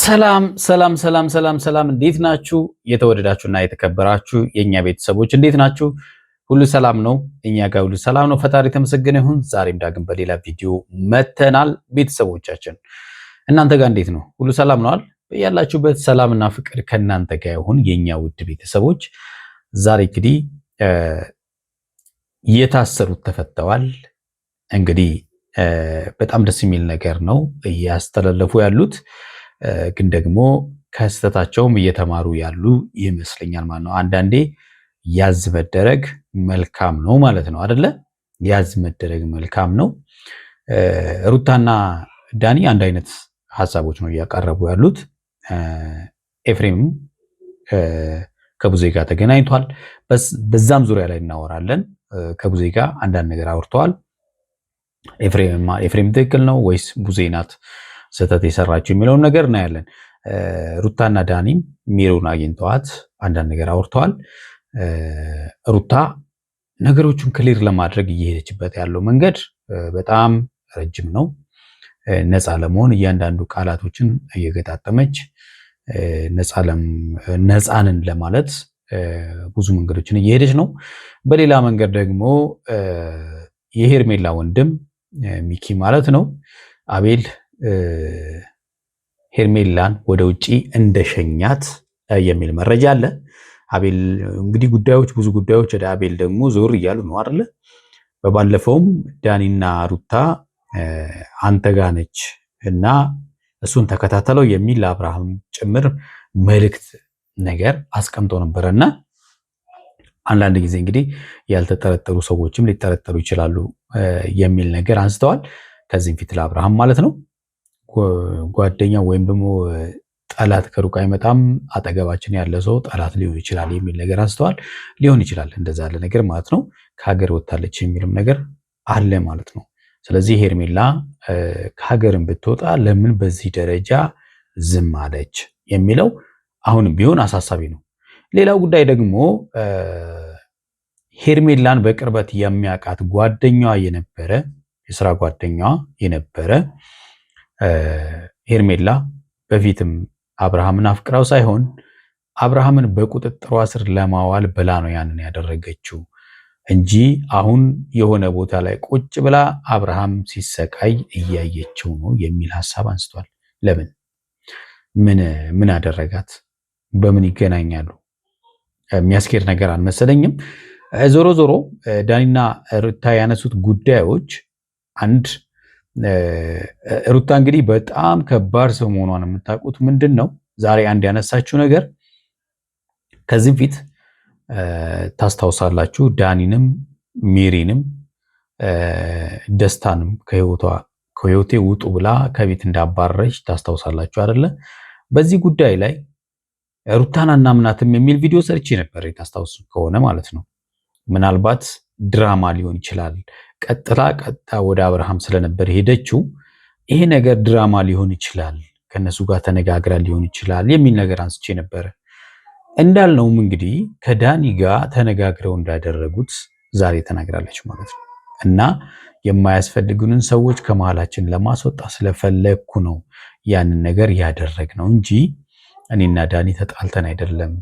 ሰላም ሰላም ሰላም ሰላም ሰላም፣ እንዴት ናችሁ? የተወደዳችሁና የተከበራችሁ የኛ ቤተሰቦች እንዴት ናችሁ? ሁሉ ሰላም ነው? እኛ ጋር ሁሉ ሰላም ነው። ፈጣሪ የተመሰገነ ይሁን። ዛሬም ዳግም በሌላ ቪዲዮ መተናል። ቤተሰቦቻችን እናንተ ጋር እንዴት ነው? ሁሉ ሰላም ነዋል? ያላችሁበት ሰላምና ፍቅር ከእናንተ ጋር ይሁን የኛ ውድ ቤተሰቦች። ዛሬ እንግዲህ የታሰሩት ተፈተዋል። እንግዲህ በጣም ደስ የሚል ነገር ነው እያስተላለፉ ያሉት ግን ደግሞ ከስተታቸውም እየተማሩ ያሉ ይመስለኛል ማለት ነው። አንዳንዴ ያዝ መደረግ መልካም ነው ማለት ነው አይደለ? ያዝ መደረግ መልካም ነው። ሩታና ዳኒ አንድ አይነት ሀሳቦች ነው እያቀረቡ ያሉት። ኤፍሬም ከቡዜ ጋር ተገናኝቷል። በዛም ዙሪያ ላይ እናወራለን። ከቡዜ ጋር አንዳንድ ነገር አውርተዋል። ኤፍሬም ትክክል ነው ወይስ ቡዜ ናት ስህተት የሰራችው የሚለውን ነገር እናያለን። ሩታና ዳኒም ሚሩን አግኝተዋት አንዳንድ ነገር አውርተዋል። ሩታ ነገሮቹን ክሊር ለማድረግ እየሄደችበት ያለው መንገድ በጣም ረጅም ነው። ነፃ ለመሆን እያንዳንዱ ቃላቶችን እየገጣጠመች ነፃንን ለማለት ብዙ መንገዶችን እየሄደች ነው። በሌላ መንገድ ደግሞ የሄርሜላ ወንድም ሚኪ ማለት ነው አቤል ሄርሜላን ወደ ውጪ እንደሸኛት የሚል መረጃ አለ። አቤል እንግዲህ ብዙ ጉዳዮች ወደ አቤል ደግሞ ዞር እያሉ ነው አይደለ? በባለፈውም ዳኒና ሩታ አንተ ጋ ነች እና እሱን ተከታተለው የሚል ለአብርሃም ጭምር መልእክት ነገር አስቀምጦ ነበረና አንዳንድ ጊዜ እንግዲህ ያልተጠረጠሩ ሰዎችም ሊጠረጠሩ ይችላሉ የሚል ነገር አንስተዋል። ከዚህም ፊት ለአብርሃም ማለት ነው ጓደኛ ወይም ደግሞ ጠላት ከሩቅ አይመጣም፣ አጠገባችን ያለ ሰው ጠላት ሊሆን ይችላል የሚል ነገር አንስተዋል። ሊሆን ይችላል እንደዛ ያለ ነገር ማለት ነው። ከሀገር ወጣለች የሚልም ነገር አለ ማለት ነው። ስለዚህ ሄርሜላ ከሀገርን ብትወጣ ለምን በዚህ ደረጃ ዝም አለች የሚለው አሁንም ቢሆን አሳሳቢ ነው። ሌላው ጉዳይ ደግሞ ሄርሜላን በቅርበት የሚያውቃት ጓደኛዋ የነበረ የስራ ጓደኛዋ የነበረ ሄርሜላ በፊትም አብርሃምን አፍቅራው ሳይሆን አብርሃምን በቁጥጥሯ ስር ለማዋል ብላ ነው ያንን ያደረገችው እንጂ አሁን የሆነ ቦታ ላይ ቁጭ ብላ አብርሃም ሲሰቃይ እያየችው ነው የሚል ሐሳብ አንስቷል። ለምን ምን አደረጋት? በምን ይገናኛሉ? የሚያስኬድ ነገር አልመሰለኝም። ዞሮ ዞሮ ዳኒና ሩታ ያነሱት ጉዳዮች አንድ ሩታ እንግዲህ በጣም ከባድ ሰው መሆኗን የምታውቁት ምንድን ነው? ዛሬ አንድ ያነሳችው ነገር ከዚህም ፊት ታስታውሳላችሁ። ዳኒንም ሚሪንም ደስታንም ከህይወቴ ውጡ ብላ ከቤት እንዳባረረች ታስታውሳላችሁ አይደለ? በዚህ ጉዳይ ላይ ሩታን አናምናትም የሚል ቪዲዮ ሰርቼ ነበር፣ ታስታውሱ ከሆነ ማለት ነው። ምናልባት ድራማ ሊሆን ይችላል። ቀጥታ ወደ አብርሃም ስለነበር ሄደችው። ይሄ ነገር ድራማ ሊሆን ይችላል፣ ከነሱ ጋር ተነጋግራ ሊሆን ይችላል የሚል ነገር አንስቼ ነበረ። እንዳልነውም እንግዲህ ከዳኒ ጋር ተነጋግረው እንዳደረጉት ዛሬ ተናግራለች ማለት ነው። እና የማያስፈልጉንን ሰዎች ከመሃላችን ለማስወጣት ስለፈለግኩ ነው ያንን ነገር ያደረግነው እንጂ እኔና ዳኒ ተጣልተን አይደለም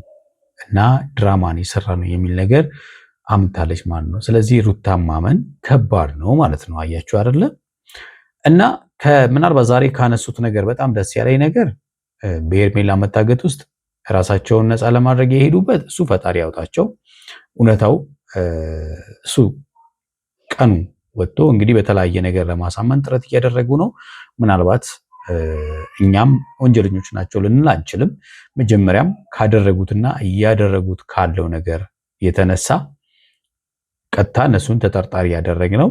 እና ድራማን የሰራ ነው የሚል ነገር አምታለች ማለት ነው። ስለዚህ ሩታን ማመን ከባድ ነው ማለት ነው። አያችሁ አይደለ? እና ምናልባት ዛሬ ካነሱት ነገር በጣም ደስ ያለኝ ነገር በሄርሜላ መታገት ውስጥ ራሳቸውን ነፃ ለማድረግ የሄዱበት እሱ ፈጣሪ ያውጣቸው። እውነታው እሱ ቀኑ ወጥቶ እንግዲህ በተለያየ ነገር ለማሳመን ጥረት እያደረጉ ነው። ምናልባት እኛም ወንጀለኞች ናቸው ልንል አንችልም። መጀመሪያም ካደረጉትና እያደረጉት ካለው ነገር የተነሳ ቀጥታ እነሱን ተጠርጣሪ ያደረግነው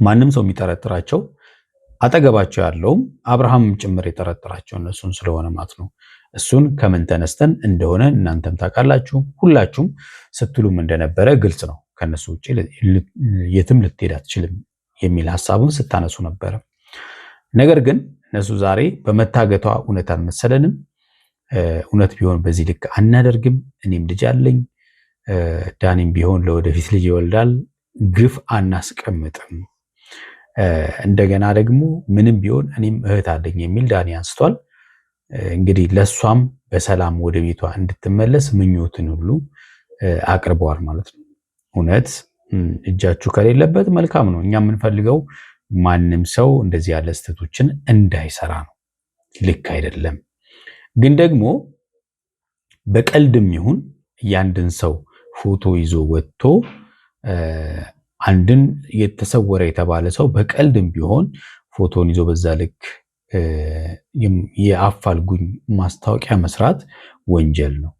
ማንም ሰው የሚጠረጥራቸው አጠገባቸው ያለውም አብርሃም ጭምር የጠረጠራቸው እነሱን ስለሆነ ማለት ነው። እሱን ከምን ተነስተን እንደሆነ እናንተም ታውቃላችሁ፣ ሁላችሁም ስትሉም እንደነበረ ግልጽ ነው። ከነሱ ውጭ የትም ልትሄድ አትችልም የሚል ሐሳቡን ስታነሱ ነበረ። ነገር ግን እነሱ ዛሬ በመታገቷ እውነት አልመሰለንም። እውነት ቢሆን በዚህ ልክ አናደርግም። እኔም ልጅ አለኝ፣ ዳኒም ቢሆን ለወደፊት ልጅ ይወልዳል። ግፍ አናስቀምጥም። እንደገና ደግሞ ምንም ቢሆን እኔም እህት አለኝ የሚል ዳኒ አንስቷል። እንግዲህ ለሷም በሰላም ወደ ቤቷ እንድትመለስ ምኞትን ሁሉ አቅርበዋል ማለት ነው። እውነት እጃችሁ ከሌለበት መልካም ነው። እኛ የምንፈልገው ማንም ሰው እንደዚህ ያለ ስህተቶችን እንዳይሰራ ነው። ልክ አይደለም። ግን ደግሞ በቀልድም ይሁን ያንድን ሰው ፎቶ ይዞ ወጥቶ አንድን የተሰወረ የተባለ ሰው በቀልድም ቢሆን ፎቶን ይዞ በዛ ልክ የአፋልጉኝ ማስታወቂያ መስራት ወንጀል ነው።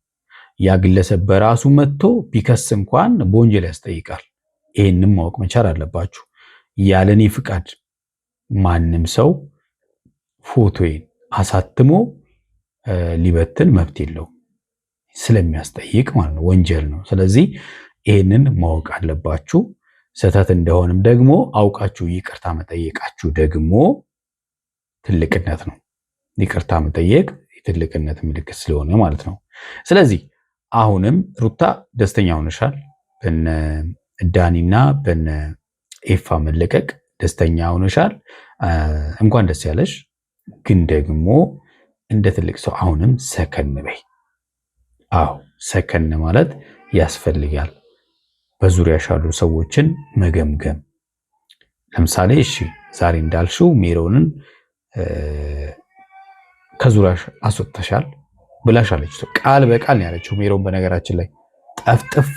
ያ ግለሰብ በራሱ መጥቶ ቢከስ እንኳን በወንጀል ያስጠይቃል። ይህንም ማወቅ መቻል አለባችሁ። ያለኔ ፍቃድ ማንም ሰው ፎቶዬን አሳትሞ ሊበትን መብት የለውም፣ ስለሚያስጠይቅ ማለት ነው፣ ወንጀል ነው። ስለዚህ ይህንን ማወቅ አለባችሁ። ስህተት እንደሆንም ደግሞ አውቃችሁ ይቅርታ መጠየቃችሁ ደግሞ ትልቅነት ነው። ይቅርታ መጠየቅ የትልቅነት ምልክት ስለሆነ ማለት ነው። ስለዚህ አሁንም ሩታ ደስተኛ ሆነሻል። በነ ዳኒና በነ ኤፋ መለቀቅ ደስተኛ ሆነሻል። እንኳን ደስ ያለሽ። ግን ደግሞ እንደ ትልቅ ሰው አሁንም ሰከን በይ። አዎ ሰከን ማለት ያስፈልጋል። በዙሪያሽ ያሉ ሰዎችን መገምገም። ለምሳሌ እሺ ዛሬ እንዳልሽው ሜሮንን ከዙሪያሽ አስወጥተሻል ብላሻለች። ቃል በቃል ነው ያለችው ሜሮን። በነገራችን ላይ ጠፍጥፌ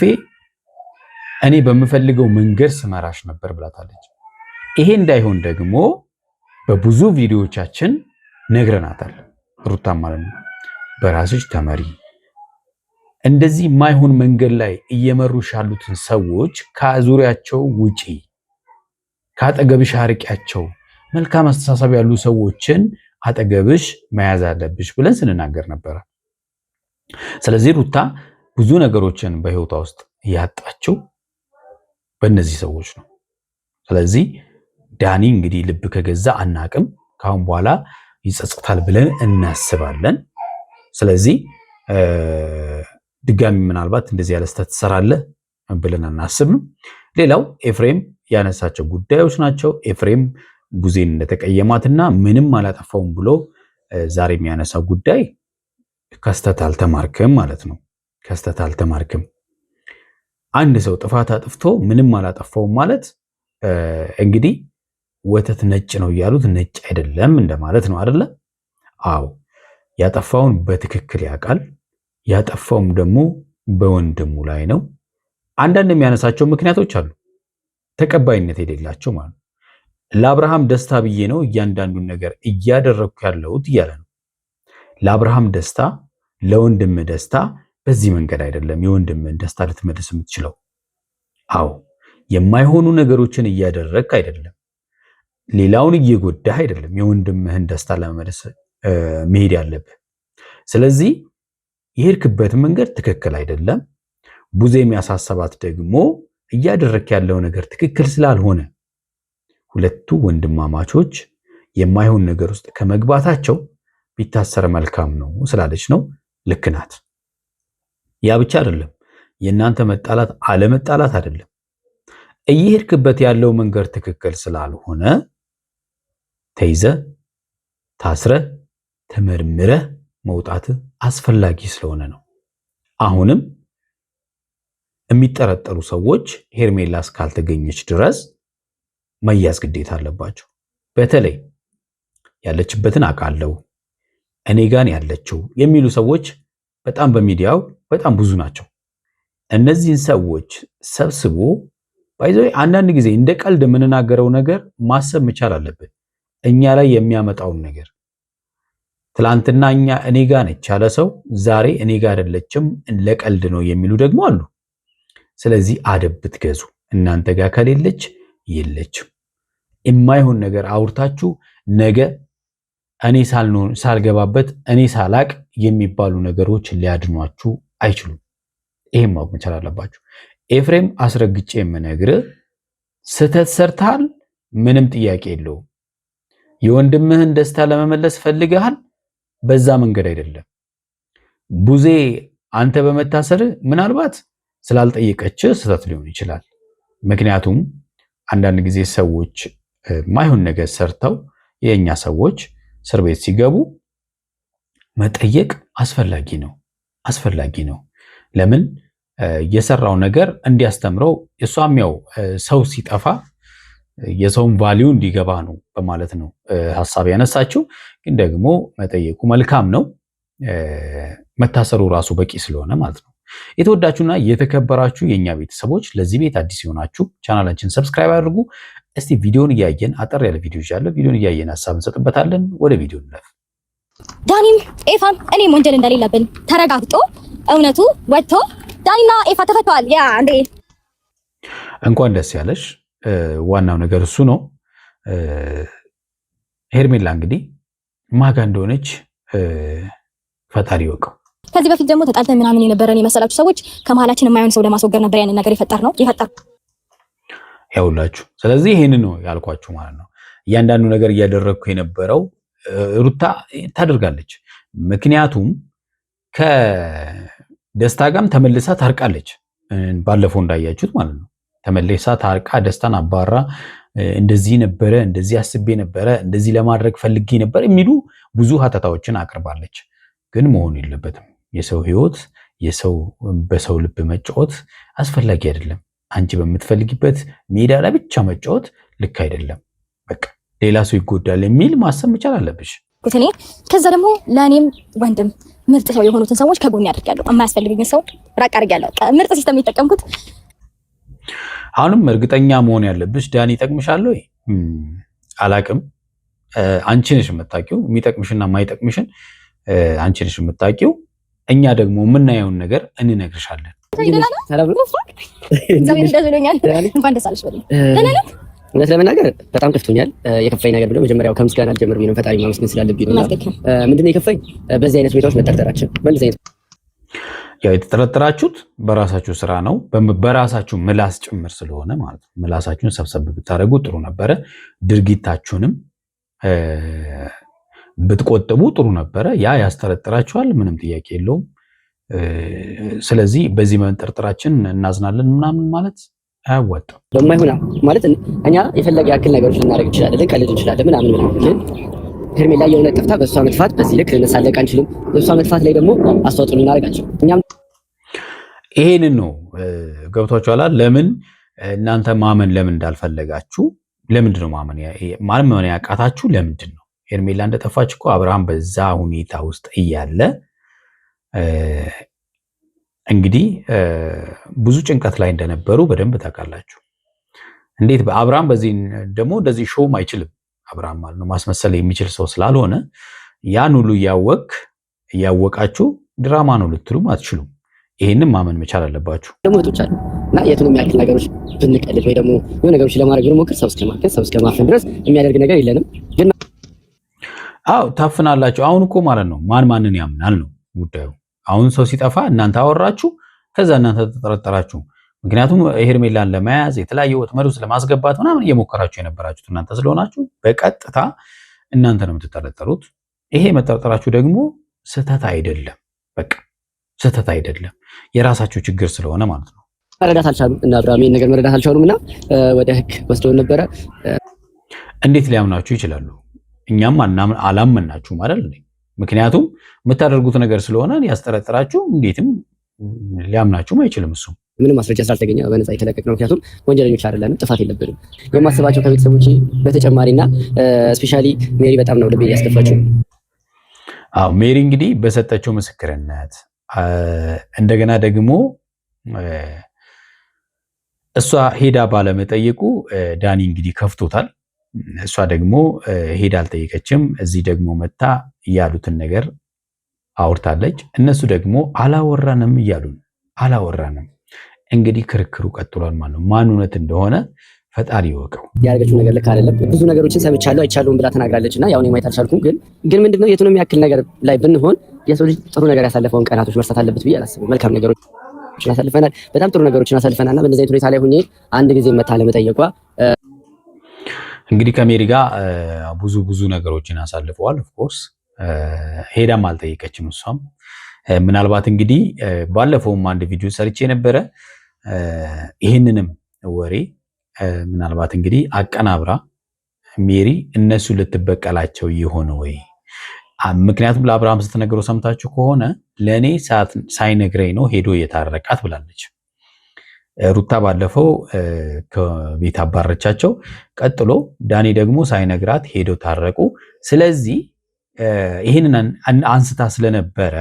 እኔ በምፈልገው መንገድ ስመራሽ ነበር ብላታለች። ይሄ እንዳይሆን ደግሞ በብዙ ቪዲዮዎቻችን ነግረናታል። ሩታም ማለት ነው በራስሽ ተመሪ። እንደዚህ የማይሆን መንገድ ላይ እየመሩሽ ያሉትን ሰዎች ከዙሪያቸው ውጪ፣ ከአጠገብሽ አርቂያቸው። መልካም አስተሳሰብ ያሉ ሰዎችን አጠገብሽ መያዝ አለብሽ ብለን ስንናገር ነበረ። ስለዚህ ሩታ ብዙ ነገሮችን በህይወቷ ውስጥ ያጣችው በእነዚህ ሰዎች ነው። ስለዚህ ዳኒ እንግዲህ ልብ ከገዛ አናቅም፣ ካሁን በኋላ ይጸጽታል ብለን እናስባለን። ስለዚህ ድጋሚ ምናልባት እንደዚህ ያለ ስህተት ትሰራለህ ብለን አናስብም። ሌላው ኤፍሬም ያነሳቸው ጉዳዮች ናቸው። ኤፍሬም ቡዜን እንደተቀየማትና ምንም አላጠፋውም ብሎ ዛሬ የሚያነሳው ጉዳይ ከስተት አልተማርክም ማለት ነው። ከስተት አልተማርክም። አንድ ሰው ጥፋት አጥፍቶ ምንም አላጠፋውም ማለት እንግዲህ ወተት ነጭ ነው እያሉት ነጭ አይደለም እንደማለት ነው አይደለ? አዎ ያጠፋውን በትክክል ያውቃል። ያጠፋውም ደግሞ በወንድሙ ላይ ነው። አንዳንድ የሚያነሳቸው ምክንያቶች አሉ ተቀባይነት የሌላቸው ማለት ነው። ለአብርሃም ደስታ ብዬ ነው እያንዳንዱን ነገር እያደረግኩ ያለሁት እያለ ነው። ለአብርሃም ደስታ፣ ለወንድም ደስታ በዚህ መንገድ አይደለም የወንድምን ደስታ ልትመልስ የምትችለው። አዎ የማይሆኑ ነገሮችን እያደረግክ አይደለም፣ ሌላውን እየጎዳህ አይደለም የወንድምህን ደስታ ለመመለስ መሄድ ያለብህ። ስለዚህ የሄድክበት መንገድ ትክክል አይደለም። ቡዜ የሚያሳሰባት ደግሞ እያደረግክ ያለው ነገር ትክክል ስላልሆነ ሁለቱ ወንድማማቾች የማይሆን ነገር ውስጥ ከመግባታቸው ቢታሰር መልካም ነው ስላለች ነው። ልክ ናት። ያ ብቻ አይደለም፣ የእናንተ መጣላት አለመጣላት አይደለም። እየሄድክበት ያለው መንገድ ትክክል ስላልሆነ ተይዘ ታስረ ተመርምረ መውጣት አስፈላጊ ስለሆነ ነው። አሁንም የሚጠረጠሩ ሰዎች ሄርሜላ እስካልተገኘች ድረስ መያዝ ግዴታ አለባቸው። በተለይ ያለችበትን አውቃለሁ እኔ ጋር ያለችው የሚሉ ሰዎች በጣም በሚዲያው በጣም ብዙ ናቸው። እነዚህን ሰዎች ሰብስቦ ባይዘው አንዳንድ ጊዜ እንደ ቀልድ የምንናገረው ነገር ማሰብ መቻል አለብን። እኛ ላይ የሚያመጣውን ነገር ትላንትና እኔ ጋር ነች ያለ ሰው ዛሬ እኔ ጋር አይደለችም ለቀልድ ነው የሚሉ ደግሞ አሉ። ስለዚህ አደብ ብትገዙ፣ እናንተ ጋር ከሌለች የለችም። የማይሆን ነገር አውርታችሁ ነገ እኔ ሳልገባበት እኔ ሳላቅ የሚባሉ ነገሮች ሊያድኗችሁ አይችሉም። ይሄን ማወቅ መቻል አለባችሁ። ኤፍሬም አስረግጬ የምነግርህ ስህተት ሰርተሃል፣ ምንም ጥያቄ የለውም። የወንድምህን ደስታ ለመመለስ ፈልገሃል፣ በዛ መንገድ አይደለም። ቡዜ አንተ በመታሰር ምናልባት ስላልጠየቀች ስህተት ሊሆን ይችላል። ምክንያቱም አንዳንድ ጊዜ ሰዎች ማይሆን ነገር ሰርተው የኛ ሰዎች እስር ቤት ሲገቡ መጠየቅ አስፈላጊ ነው። ለምን የሰራው ነገር እንዲያስተምረው እሷም ያው ሰው ሲጠፋ የሰውን ቫሊዩ እንዲገባ ነው በማለት ነው ሀሳብ ያነሳችው። ግን ደግሞ መጠየቁ መልካም ነው፣ መታሰሩ ራሱ በቂ ስለሆነ ማለት ነው። የተወዳችሁና የተከበራችሁ የኛ ቤተሰቦች ለዚህ ቤት አዲስ የሆናችሁ ቻናላችን ሰብስክራይብ አድርጉ። እስቲ ቪዲዮን እያየን አጠር ያለ ቪዲዮ ይዣለሁ። ቪዲዮን እያየን ሀሳብ እንሰጥበታለን። ወደ ቪዲዮ እንለፍ። ዳኒም ኤፋም እኔም ወንጀል እንደሌለብን ተረጋግጦ እውነቱ ወጥቶ ዳኒና ኤፋ ተፈተዋል። ያ እንዴ እንኳን ደስ ያለሽ። ዋናው ነገር እሱ ነው። ሄርሜላ እንግዲህ ማጋ እንደሆነች ፈጣሪ ይወቀው። ከዚህ በፊት ደግሞ ተጣልተን ምናምን የነበረን የመሰላችሁ ሰዎች ከመሀላችን የማይሆን ሰው ለማስወገድ ነበር ያንን ነገር የፈጠር ያውላችሁ። ስለዚህ ይሄንን ነው ያልኳችሁ ማለት ነው። እያንዳንዱ ነገር እያደረግኩ የነበረው ሩታ ታደርጋለች። ምክንያቱም ከደስታ ጋርም ተመልሳ ታርቃለች። ባለፈው እንዳያችሁት ማለት ነው። ተመልሳ ታርቃ ደስታን አባራ እንደዚህ ነበረ፣ እንደዚህ አስቤ ነበረ፣ እንደዚህ ለማድረግ ፈልጌ ነበር የሚሉ ብዙ ሀተታዎችን አቅርባለች። ግን መሆን የለበትም። የሰው ህይወት በሰው ልብ መጫወት አስፈላጊ አይደለም። አንቺ በምትፈልጊበት ሜዳ ላይ ብቻ መጫወት ልክ አይደለም። በቃ ሌላ ሰው ይጎዳል የሚል ማሰብ መቻል አለብሽ። እኔ ከዛ ደግሞ ለእኔም ወንድም ምርጥ ሰው የሆኑትን ሰዎች ከጎን ያደርጋለሁ። የማያስፈልግኝ ሰው ራቅ አድርጋለሁ። ምርጥ ሲስተም የተጠቀምኩት። አሁንም እርግጠኛ መሆን ያለብሽ ዳኒ ይጠቅምሻል ወይ አላቅም። አንቺ ነሽ የምታውቂው የሚጠቅምሽና የማይጠቅምሽን አንቺ ነሽ የምታውቂው። እኛ ደግሞ የምናየውን ነገር እንነግርሻለን። እውነት ለመናገር በጣም ከፍቶኛል። የከፋኝ ነገር ብሎ መጀመሪያው ከምስጋና አልጀምር ነው፣ ፈጣሪ ማመስገን ስላለብኝ ነው። ምንድነው የከፋኝ? በዚህ አይነት ሁኔታዎች መጠርጠራችን። በዚህ አይነት ያው የተጠረጠራችሁት በራሳችሁ ስራ ነው፣ በራሳችሁ ምላስ ጭምር ስለሆነ ማለት ነው። ምላሳችሁን ሰብሰብ ብታደርጉ ጥሩ ነበረ። ድርጊታችሁንም ብትቆጥቡ ጥሩ ነበረ። ያ ያስጠረጥራችኋል፣ ምንም ጥያቄ የለውም። ስለዚህ በዚህ መንጠርጠራችን እናዝናለን ምናምን ማለት አያዋጣም። በማይሆን ማለት እኛ የፈለገ ያክል ነገሮች ልናደርግ እንችላለን፣ ልንቀልድ እንችላለን ምናምን ግን ሄርሜላ የሆነ ጥፍታ በእሷ መጥፋት በዚህ ልክ ልንሳለቅ አንችልም። በእሷ መጥፋት ላይ ደግሞ አስተዋጽኦ ልናደርግ አንችልም። እኛም ይሄንን ነው ገብቷችኋል። ለምን እናንተ ማመን ለምን እንዳልፈለጋችሁ፣ ለምንድን ነው ማመን ያቃታችሁ? ለምንድን ነው ሄርሜላ እንደጠፋች እኮ አብርሃም በዛ ሁኔታ ውስጥ እያለ እንግዲህ ብዙ ጭንቀት ላይ እንደነበሩ በደንብ ታውቃላችሁ። እንዴት በአብርሃም በዚህ ደግሞ እንደዚህ ሾም አይችልም። አብርሃም ማለት ነው ማስመሰል የሚችል ሰው ስላልሆነ ያን ሁሉ እያወቃችሁ ድራማ ነው ልትሉም አትችሉም። ይሄንን ማመን መቻል አለባችሁ። ደግሞ ወጥቻለሁ እና የቱንም ያክል ነገሮች ብንቀልድ ወይ ደግሞ የሆነ ነገሮች ለማድረግ ብንሞክር ሰው እስከማፈን ድረስ የሚያደርግ ነገር የለንም። ግን አዎ ታፍናላችሁ። አሁን እኮ ማለት ነው ማንን ያምናል ነው ጉዳዩ። አሁን ሰው ሲጠፋ እናንተ አወራችሁ፣ ከዛ እናንተ ተጠረጠራችሁ። ምክንያቱም ሄርሜላን ለመያዝ የተለያየ ወጥመድ ውስጥ ለማስገባት ምናምን እየሞከራችሁ የነበራችሁት እናንተ ስለሆናችሁ በቀጥታ እናንተ ነው የምትጠረጠሩት። ይሄ መጠርጠራችሁ ደግሞ ስህተት አይደለም። በቃ ስህተት አይደለም፣ የራሳችሁ ችግር ስለሆነ ማለት ነው። መረዳት አልቻሉም እና አብርሃም ነገር መረዳት አልቻሉም እና ወደ ህግ ወስደውን ነበረ። እንዴት ሊያምናችሁ ይችላሉ? እኛም አላመናችሁም አይደል? ምክንያቱም የምታደርጉት ነገር ስለሆነ ያስጠረጥራችሁ፣ እንዴትም ሊያምናችሁም አይችልም። እሱ ምንም ማስረጃ ስላልተገኘ በነፃ የተለቀቅ ነው። ምክንያቱም ወንጀለኞች አይደለንም፣ ጥፋት የለብንም። የማስባቸው ከቤተሰቦች በተጨማሪና ስፔሻሊ ሜሪ በጣም ነው ልቤ ያስከፋችው። አዎ ሜሪ እንግዲህ በሰጠችው ምስክርነት እንደገና ደግሞ እሷ ሄዳ ባለመጠየቁ ዳኒ እንግዲህ ከፍቶታል። እሷ ደግሞ ሄዳ አልጠየቀችም። እዚህ ደግሞ መታ ያሉትን ነገር አውርታለች። እነሱ ደግሞ አላወራንም እያሉን አላወራንም። እንግዲህ ክርክሩ ቀጥሏል ማለት ነው። ማን እውነት እንደሆነ ፈጣሪ ይወቀው። ያደረገችው ነገር ልክ አይደለም። ብዙ ነገሮችን ሰምቻለሁ አይቻለሁም ብላ ተናግራለች እና ያው እኔ ማየት አልቻልኩም። ግን ምንድነው የቱንም ያክል ነገር ላይ ብንሆን የሰው ልጅ ጥሩ ነገር ያሳለፈውን ቀናቶች መርሳት አለበት ብዬ አላስብም። መልካም ነገሮችን አሳልፈናል፣ በጣም ጥሩ ነገሮችን አሳልፈናል እና በእንደዚህ አይነት ሁኔታ ላይ ሆኜ አንድ ጊዜ መታ ለመጠየቋ እንግዲህ ከሜሪ ጋር ብዙ ነገሮችን አሳልፈዋል። ኦፍኮርስ ሄዳም አልጠየቀችም እሷም። ምናልባት እንግዲህ ባለፈውም አንድ ቪዲዮ ሰርቼ ነበረ። ይህንንም ወሬ ምናልባት እንግዲህ አቀናብራ ሜሪ እነሱ ልትበቀላቸው የሆነ ወይ ምክንያቱም ለአብርሃም ስትነግረው ሰምታችሁ ከሆነ ለእኔ ሳይነግረኝ ነው ሄዶ የታረቃት ብላለች። ሩታ ባለፈው ከቤት አባረቻቸው። ቀጥሎ ዳኒ ደግሞ ሳይነግራት ሄዶ ታረቁ። ስለዚህ ይህንን አንስታ ስለነበረ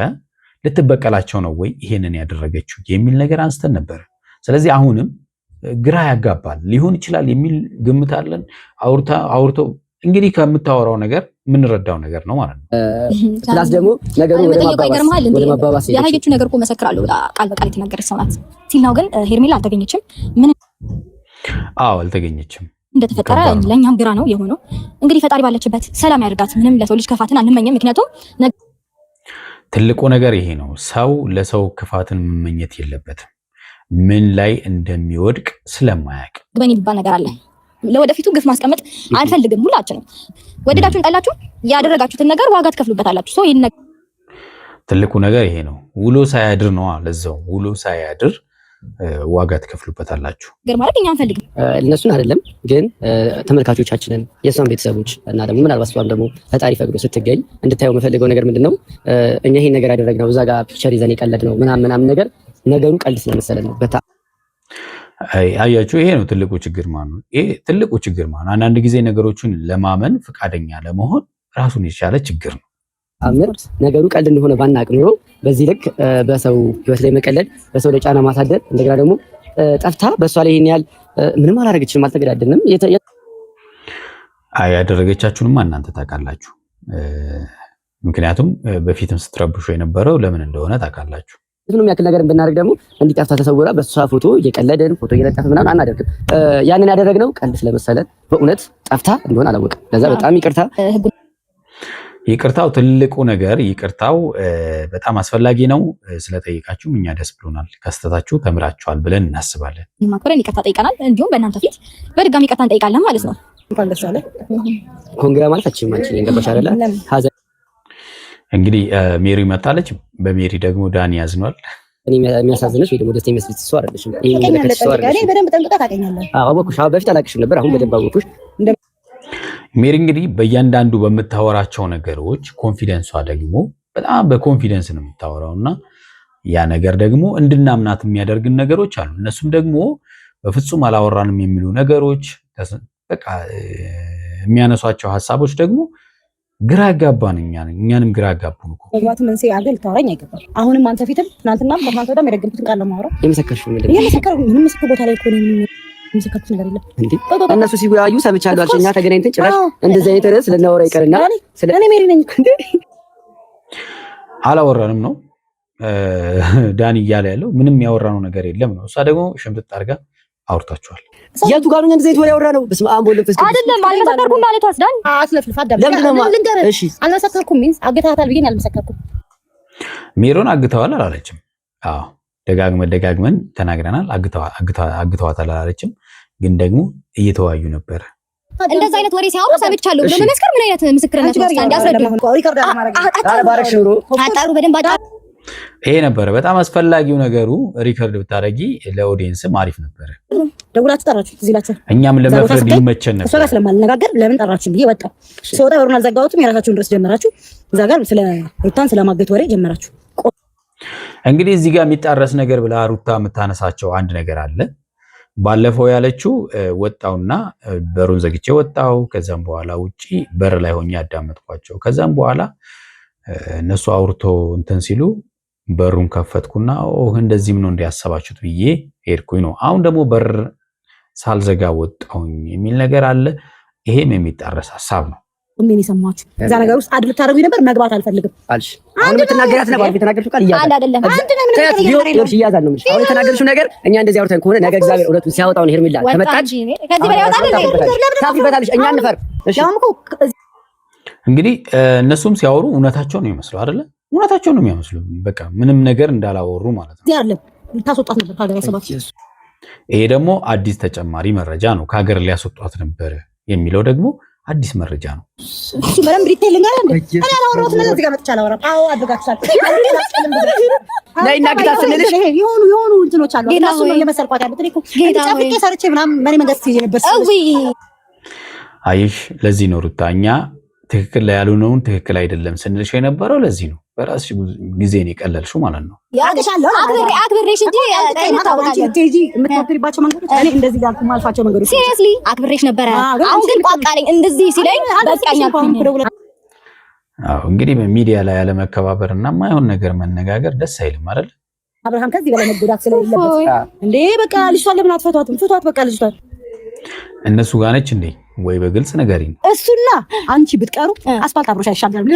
ልትበቀላቸው ነው ወይ ይሄንን ያደረገችው የሚል ነገር አንስተን ነበር። ስለዚህ አሁንም ግራ ያጋባል ሊሆን ይችላል የሚል ግምት አለን። አውርተው እንግዲህ ከምታወራው ነገር የምንረዳው ነገር ነው ማለት ነው። ፕላስ ደግሞ ነገሩ ወደ ማባባስ ያላየችው ነገር እኮ መሰክራለሁ ቃል በቃል የተናገረች ሰው ናት። ሲናው ግን ሄርሜላ አልተገኘችም። ምን አልተገኘችም እንደተፈጠረ ለኛም ግራ ነው የሆነው። እንግዲህ ፈጣሪ ባለችበት ሰላም ያደርጋት። ምንም ለሰው ልጅ ክፋትን አንመኝም። ምክንያቱም ትልቁ ነገር ይሄ ነው። ሰው ለሰው ክፋትን መመኘት የለበትም ምን ላይ እንደሚወድቅ ስለማያውቅ። ግበኝ የሚባል ነገር አለ። ለወደፊቱ ግፍ ማስቀመጥ አልፈልግም። ሁላችንም ወደዳችሁን ጠላችሁ ያደረጋችሁትን ነገር ዋጋ ትከፍሉበታላችሁ። ሰው ይሄን ትልቁ ነገር ይሄ ነው። ውሎ ሳያድር ነው ለዛው ውሎ ሳያድር ዋጋ ትከፍሉበታላችሁ። ነገር ማለት እኛ አንፈልግም እነሱን አይደለም ግን ተመልካቾቻችንን የሷን ቤተሰቦች እና ደግሞ ምናልባት እሷም ደግሞ ፈጣሪ ፈቅዶ ስትገኝ እንድታየው የምፈልገው ነገር ምንድነው እኛ ይሄን ነገር ያደረግነው እዛ ጋር ፒክቸር ይዘን የቀለድነው ምናምን ነገር ነገሩ ቀልድ ስለመሰለን ነው። አያችሁ ይሄ ነው ትልቁ ችግር ማለት ነው። ይሄ ትልቁ ችግር ማለት ነው። አንዳንድ ጊዜ ነገሮችን ለማመን ፈቃደኛ ለመሆን ራሱን የቻለ ችግር ነው። ነገሩ ቀልድ እንደሆነ ባናቅ ኑሮ በዚህ ልክ በሰው ህይወት ላይ መቀለድ፣ በሰው ላይ ጫና ማሳደር፣ እንደገና ደግሞ ጠፍታ በእሷ ላይ ይሄን ያህል ምንም አላደረገችንም፣ አልተገዳደልንም። ያደረገቻችሁንማ እናንተ ታውቃላችሁ። ምክንያቱም በፊትም ስትረብሹ የነበረው ለምን እንደሆነ ታውቃላችሁ። ምንም ያክል ነገር ብናደርግ ደግሞ እንዲጠፍታ ተሰውራ በሷ ፎቶ እየቀለደን ፎቶ እየለጠፈ ምናምን አናደርግም። ያንን ያደረግነው ቀልድ ስለመሰለን በእውነት ጠፍታ እንደሆነ አላወቅም። ለዛ በጣም ይቅርታ። ይቅርታው ትልቁ ነገር ይቅርታው በጣም አስፈላጊ ነው። ስለጠይቃችሁም እኛ ደስ ብሎናል። ከስተታችሁ ተምራችኋል ብለን እናስባለን። ማክበረን ይቅርታ ጠይቀናል። እንዲሁም በእናንተ ፊት በድጋሚ ይቅርታ እንጠይቃለን ማለት ነው። እንኳን ደስ አለ። ኮንግራ ማለት አችም አንቺ እንደባሽ አይደለ? እንግዲህ ሜሪ መጣለች። በሜሪ ደግሞ ዳኒ ያዝኗል። እኔ የሚያሳዝንሽ ወይ ደግሞ ደስ የሚመስልሽ ሰው አይደለሽም። ይሄ ነገር ሰው አይደለሽ። እኔ በደንብ ጠንቅቀህ ታውቀኛለህ። አወኩሽ። በፊት አላውቅሽም ነበር፣ አሁን በደንብ አወኩሽ። ሜሪ እንግዲህ በእያንዳንዱ በምታወራቸው ነገሮች ኮንፊደንሷ ደግሞ በጣም በኮንፊደንስ ነው የምታወራውና ያ ነገር ደግሞ እንድናምናት የሚያደርግን ነገሮች አሉ። እነሱም ደግሞ በፍጹም አላወራንም የሚሉ ነገሮች በቃ የሚያነሷቸው ሐሳቦች ደግሞ ግራ ያጋባን እኛንም ግራ ያጋቡን እኮ ወይዋቱ ምን ሲይ አገል ታወራኝ አይገባም። አሁንም አንተ ፊትም ትናንትና ከማንተ ወዳም የደገምኩትን ቃል ለማውራ የመሰከርሽው ምንድነው? ምንም ምስክር ቦታ ላይ እኮ ነው የመሰከርኩት ነገር የለም እንዴ። እነሱ ሲወያዩ ሰምቻለሁ አልሽኝ። እኛ ተገናኝተን ጭራሽ እንደዚህ አይነት ርዕስ ልናወራ ይቀርና እኔ ሜሪ ነኝ እንዴ አላወራንም ነው ዳኒ እያለ ያለው። ምንም ያወራነው ነገር የለም ነው። እሷ ደግሞ ሽምጥጥ አድርጋ አውርታችኋል። የቱ ጋር ነው እንደዚህ አይነት ወሬ ያወራነው? በስመ አብ ወወልድ ወመንፈስ ቅዱስ። አይደለም አልመሰከርኩም ማለት ወስዳን አስለፍልፍ አዳም እሺ አልመሰከርኩም ሚንስ አግታታል ብዬ አልመሰከርኩም። ሜሮን አግተዋል አላለችም። አዎ ደጋግመን ተናግረናል። አግተዋታል አላለችም። ግን ደግሞ እየተወያዩ ነበር። እንደዛ አይነት ወሬ ሲያወሩ ሰምቻለሁ ብሎ መመስከር ምን አይነት ምስክርነት ነው? እንዲያስረዱ ሪከርድ አማራጭ አባረሽ ኑሮ አጣሩ በደንብ አጣሩ። ይሄ ነበረ በጣም አስፈላጊው ነገሩ። ሪከርድ ብታረጊ ለኦዲየንስም አሪፍ ነበረ። ደውላችሁ ጠራችሁ እዚህ ላችሁ እኛም ለመፍረድ ይመቸን ነበር። እሷ ጋር ስለማልነጋገር ለምን ጠራችሁ ብዬ ወጣሁ። ስወጣ በሩን አልዘጋሁትም። የራሳችሁን ድረስ ጀመራችሁ። እዛ ጋር ስለ ሩታን ስለማገት ወሬ ጀመራችሁ። እንግዲህ እዚህ ጋር የሚጣረስ ነገር ብላ ሩታ የምታነሳቸው አንድ ነገር አለ። ባለፈው ያለችው ወጣውና በሩን ዘግቼ ወጣው። ከዛም በኋላ ውጪ በር ላይ ሆኜ ያዳመጥኳቸው። ከዛም በኋላ እነሱ አውርቶ እንትን ሲሉ በሩን ከፈትኩና እንደዚህም ነው እንዲያሰባችሁት ብዬ ሄድኩኝ ነው። አሁን ደግሞ በር ሳልዘጋ ወጣሁኝ የሚል ነገር አለ። ይሄም የሚጣረስ ሐሳብ ነው። ምን ይሰማችሁ? እዛ ነገር ውስጥ አድል ታረጉ ነበር። መግባት አልፈልግም አልሽ። አሁን የምትናገሪያት ነገር የተናገርሽው ቃል ይያዛል አይደለም። አንድ ነው ምን ነገር ይያዛል ነው። አሁን የተናገርሽው ነገር እኛ እንደዚህ አውርተን ከሆነ ነገ እግዚአብሔር እውነቱን ሲያወጣው ነው ሄርሜላ ተመጣጭ ከዚህ በላይ ወጣ ታፍሪበታለሽ። እኛ እንፈር። እሺ እንግዲህ እነሱም ሲያወሩ እውነታቸው ነው የሚመስለው አይደለ? እውነታቸው ነው የሚመስለው። በቃ ምንም ነገር እንዳላወሩ ማለት ነው። ያለ ታስወጣት ነበር ከሀገር ያሰባት። ይሄ ደግሞ አዲስ ተጨማሪ መረጃ ነው። ከሀገር ሊያስወጣት ነበር የሚለው ደግሞ አዲስ መረጃ ነው። እሱ በደንብ ዲቴል ልንገር እንዴ እኔ አላወራሁት ነገር እዚህ ጋር መጥቻ አላወራም። አዎ አድርጋችኋል። ላይ እናግታ ስንልሽ የሆኑ እንትኖች አሉ። እነሱ ነው እየመሰልኳት ያሉት። እኔ እኮ ጫፍቄ ሰርቼ ምናምን መሪ መንገድ ሲይ ነበር። አይሽ ለዚህ ነው ሩታ እኛ ትክክል ላይ ያልሆነውን ትክክል አይደለም ስንልሽ የነበረው ለዚህ ነው። በራስሽ ጊዜ ነው የቀለልሽው ማለት ነው። አክብሬሽ እንጂ ቴጂ የምትሞክሪባቸው መንገዶች እኔ እንደዚህ ያልኩ ማልፋቸው መንገዶች ሲሪየስሊ አክብሬሽ ነበረ። አሁን ግን ቋቃለኝ እንደዚህ ሲለኝ በቃኛ። አዎ እንግዲህ በሚዲያ ላይ ያለ መከባበር እና ማይሆን ነገር መነጋገር ደስ አይልም አይደል? አብርሃም ከዚህ በላይ መጎዳት ስለሌለበት እንዴ በቃ ልጅቷን ለምን አትፈቷትም? ፍቷት በቃ ልጅቷን። እነሱ ጋር ነች እንዴ ወይ በግልጽ ንገሪኝ። እሱና አንቺ ብትቀሩ አስፋልት አብሮሽ አይሻገርም።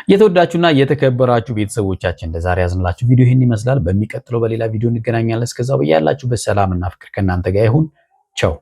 የተወዳችሁና የተከበራችሁ ቤተሰቦቻችን ለዛሬ ያዝንላችሁ ቪዲዮ ይሄን ይመስላል። በሚቀጥለው በሌላ ቪዲዮ እንገናኛለን። እስከዛው በያላችሁበት ሰላምና ፍቅር ከእናንተ ጋር ይሁን። ቻው